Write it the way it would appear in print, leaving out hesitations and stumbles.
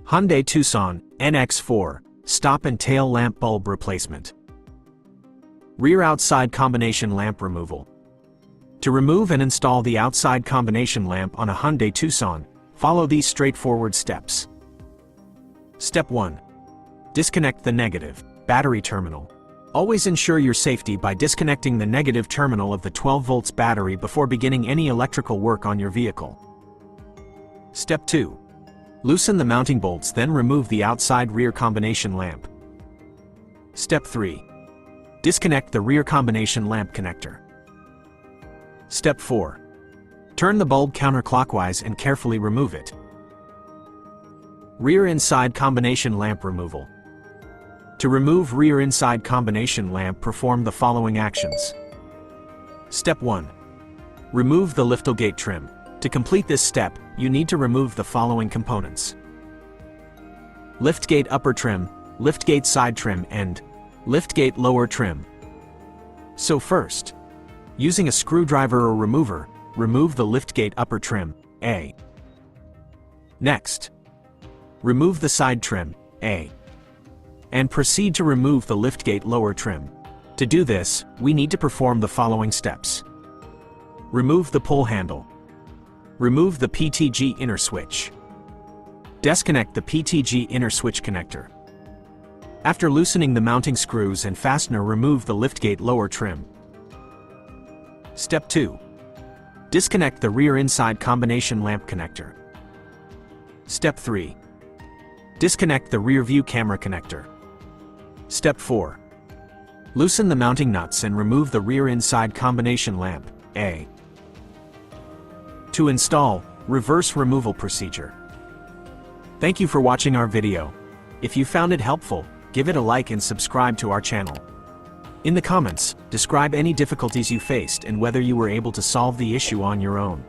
Hyundai Tucson NX4 Stop and Tail Lamp Bulb Replacement. Rear outside combination lamp removal. To remove and install the outside combination lamp on a Hyundai Tucson, follow these straightforward steps. Step 1. Disconnect the negative battery terminal. Always ensure your safety by disconnecting the negative terminal of the 12 volts battery before beginning any electrical work on your vehicle. Step 2. Loosen the mounting bolts, then remove the outside rear combination lamp. Step 3. Disconnect the rear combination lamp connector. Step 4. Turn the bulb counterclockwise and carefully remove it. Rear inside combination lamp removal. To remove rear inside combination lamp, perform the following actions. Step 1. Remove the liftgate trim. To complete this step, you need to remove the following components: liftgate upper trim, liftgate side trim, and liftgate lower trim. So first, using a screwdriver or remover, remove the liftgate upper trim, A. Next, remove the side trim, A. And proceed to remove the liftgate lower trim. To do this, we need to perform the following steps. Remove the pull handle. Remove the PTG inner switch. Disconnect the PTG inner switch connector. After loosening the mounting screws and fastener, remove the liftgate lower trim. Step 2. Disconnect the rear inside combination lamp connector. Step 3. Disconnect the rear view camera connector. Step 4. Loosen the mounting nuts and remove the rear inside combination lamp, A. To install, reverse removal procedure. Thank you for watching our video. If you found it helpful, give it a like and subscribe to our channel. In the comments, describe any difficulties you faced and whether you were able to solve the issue on your own.